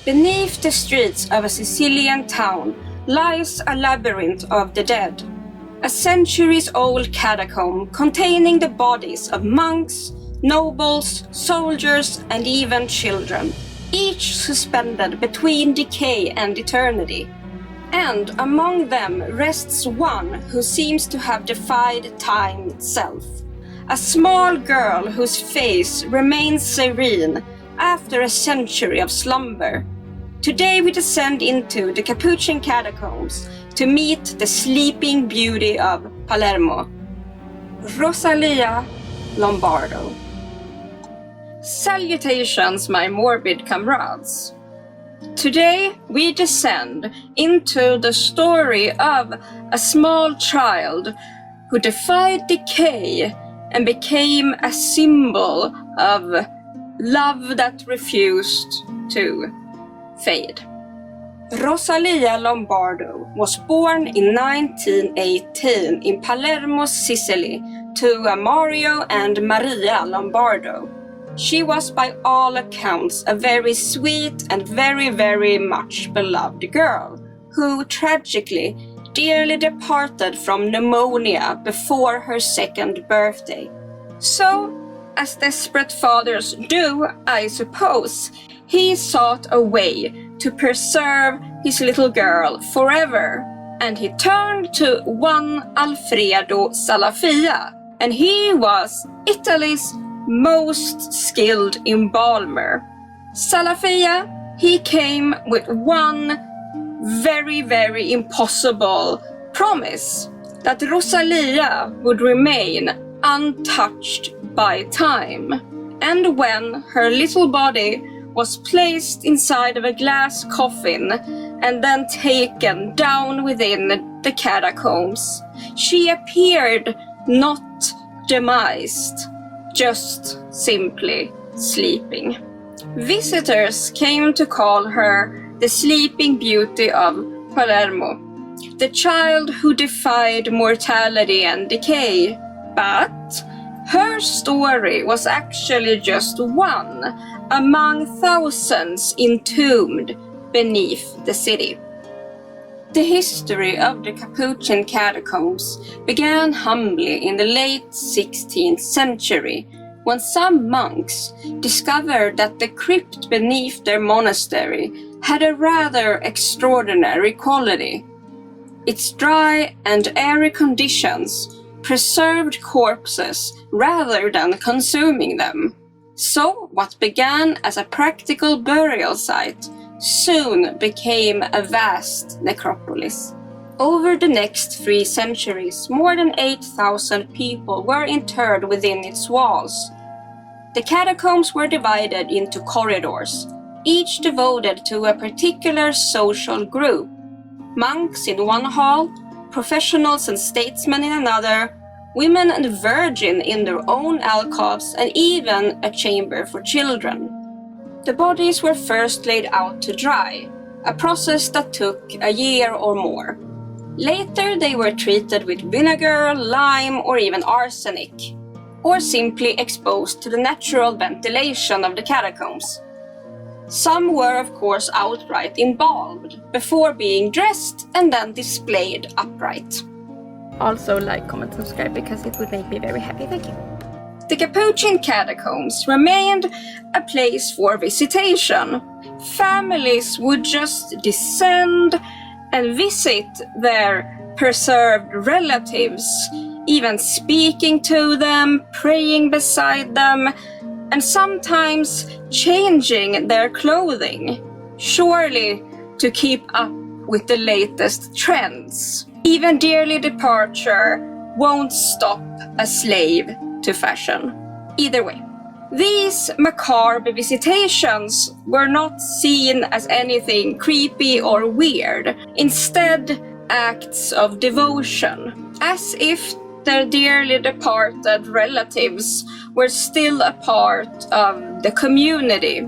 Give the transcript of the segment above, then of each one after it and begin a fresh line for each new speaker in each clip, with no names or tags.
Beneath the streets of a Sicilian town lies a labyrinth of the dead, a centuries-old catacomb containing the bodies of monks, nobles, soldiers, and even children, each suspended between decay and eternity. And among them rests one who seems to have defied time itself, a small girl whose face remains serene after a century of slumber. Today we descend into the Capuchin Catacombs to meet the sleeping beauty of Palermo, Rosalia Lombardo. Salutations, my morbid comrades. Today we descend into the story of a small child who defied decay and became a symbol of love that refused to fade. Rosalia Lombardo was born in 1918 in Palermo, Sicily, to Mario and Maria Lombardo. She was by all accounts a very sweet and very, very much beloved girl who tragically dearly departed from pneumonia before her second birthday. So, as desperate fathers do, I suppose, he sought a way to preserve his little girl forever, and he turned to one Alfredo Salafia, and he was Italy's most skilled embalmer. Salafia, he came with one very, very impossible promise, that Rosalia would remain untouched by time. And when her little body was placed inside of a glass coffin and then taken down within the catacombs, she appeared not demised, just simply sleeping. Visitors came to call her the Sleeping Beauty of Palermo, the child who defied mortality and decay. But her story was actually just one among thousands entombed beneath the city. The history of the Capuchin Catacombs began humbly in the late 16th century, when some monks discovered that the crypt beneath their monastery had a rather extraordinary quality. Its dry and airy conditions preserved corpses rather than consuming them. So what began as a practical burial site soon became a vast necropolis. Over the next 3 centuries, more than 8,000 people were interred within its walls. The catacombs were divided into corridors, each devoted to a particular social group. Monks in one hall, professionals and statesmen in another, women and virgin in their own alcoves, and even a chamber for children. The bodies were first laid out to dry, a process that took a year or more. Later they were treated with vinegar, lime, or even arsenic, or simply exposed to the natural ventilation of the catacombs. Some were of course outright embalmed, before being dressed and then displayed upright.
Also like, comment, subscribe, because it would make me very happy, thank you.
The Capuchin Catacombs remained a place for visitation. Families would just descend and visit their preserved relatives, even speaking to them, praying beside them, and sometimes changing their clothing, surely to keep up with the latest trends. Even dearly departure won't stop a slave to fashion. Either way, these macabre visitations were not seen as anything creepy or weird, instead acts of devotion, as if their dearly departed relatives were still a part of the community.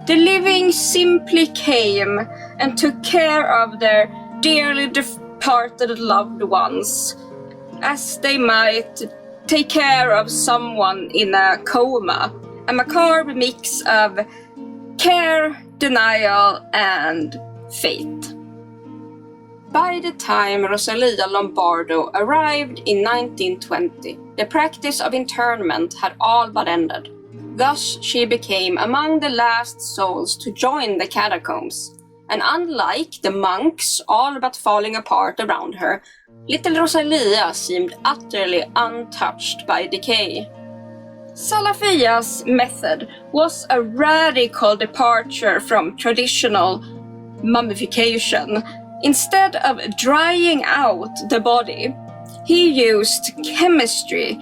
The living simply came and took care of their dearly departed loved ones, as they might take care of someone in a coma. A macabre mix of care, denial, and faith. By the time Rosalia Lombardo arrived in 1920, the practice of internment had all but ended. Thus, she became among the last souls to join the catacombs, and unlike the monks all but falling apart around her, little Rosalia seemed utterly untouched by decay. Salafia's method was a radical departure from traditional mummification. Instead of drying out the body, he used chemistry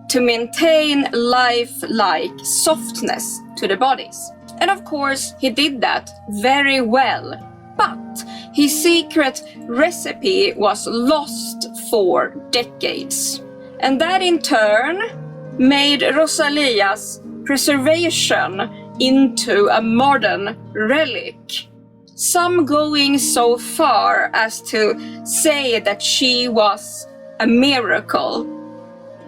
to maintain life-like softness to the bodies. And of course, he did that very well. But his secret recipe was lost for decades. And that in turn made Rosalia's preservation into a modern relic. Some going so far as to say that she was a miracle.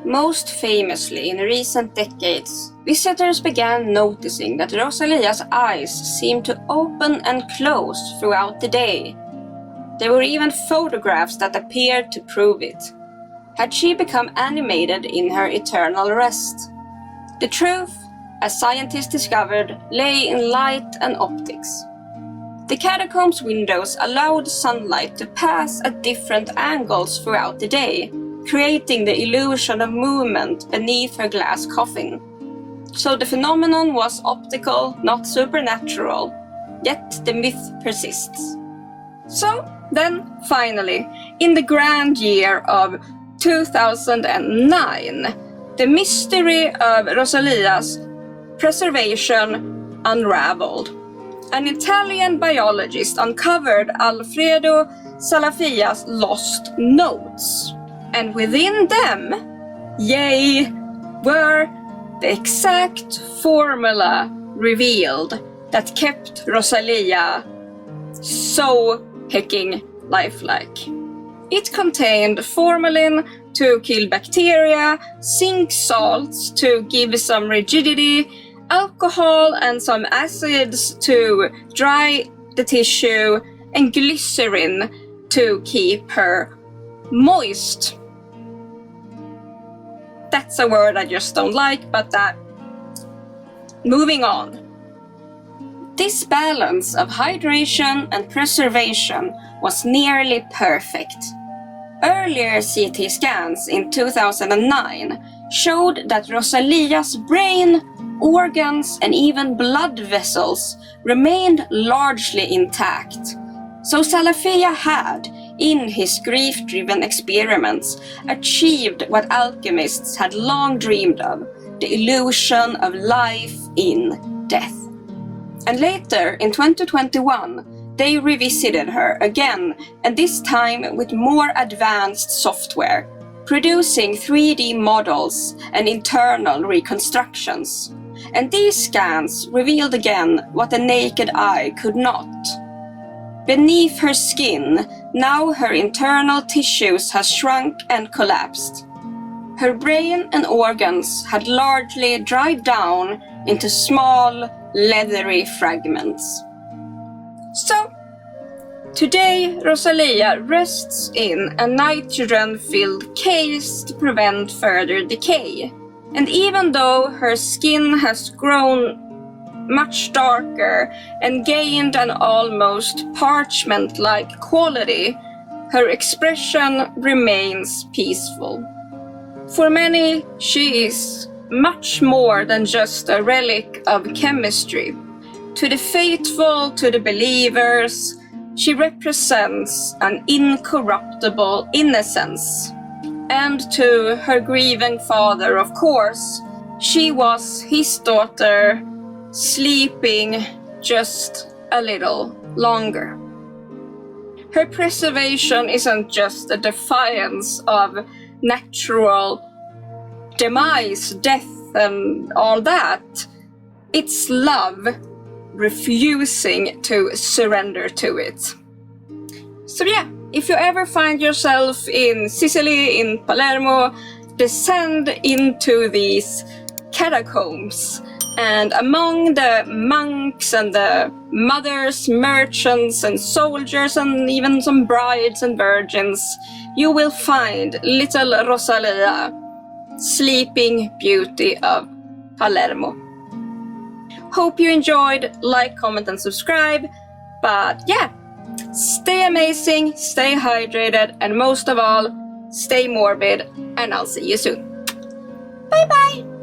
Most famously, in recent decades, visitors began noticing that Rosalia's eyes seemed to open and close throughout the day. There were even photographs that appeared to prove it. Had she become animated in her eternal rest? The truth, as scientists discovered, lay in light and optics. The catacombs' windows allowed sunlight to pass at different angles throughout the day, creating the illusion of movement beneath her glass coffin. So the phenomenon was optical, not supernatural, yet the myth persists. So then, finally, in the grand year of 2009, the mystery of Rosalia's preservation unraveled. An Italian biologist uncovered Alfredo Salafia's lost notes. And within them, were the exact formula revealed that kept Rosalia so hecking lifelike. It contained formalin to kill bacteria, zinc salts to give some rigidity, alcohol and some acids to dry the tissue, and glycerin to keep her moist. That's a word I just don't like, but moving on. This balance of hydration and preservation was nearly perfect. Earlier CT scans in 2009 showed that Rosalia's brain, organs, and even blood vessels remained largely intact. So Salafia had, in his grief-driven experiments, achieved what alchemists had long dreamed of, the illusion of life in death. And later, in 2021, they revisited her again, and this time with more advanced software, producing 3D models and internal reconstructions. And these scans revealed again what the naked eye could not. Beneath her skin, now her internal tissues has shrunk and collapsed. Her brain and organs had largely dried down into small, leathery fragments. So, today Rosalia rests in a nitrogen-filled case to prevent further decay. And even though her skin has grown much darker and gained an almost parchment-like quality, her expression remains peaceful. For many, she is much more than just a relic of chemistry. To the faithful, to the believers, she represents an incorruptible innocence. And to her grieving father, of course, she was his daughter, sleeping just a little longer. Her preservation isn't just a defiance of natural demise, death, and all that. It's love refusing to surrender to it. So yeah, if you ever find yourself in Sicily, in Palermo, descend into these catacombs And among the monks and the mothers, merchants and soldiers and even some brides and virgins, you will find little Rosalia, Sleeping Beauty of Palermo. Hope you enjoyed. Like, comment and subscribe. But yeah, stay amazing, stay hydrated, and most of all, stay morbid, and I'll see you soon. Bye bye!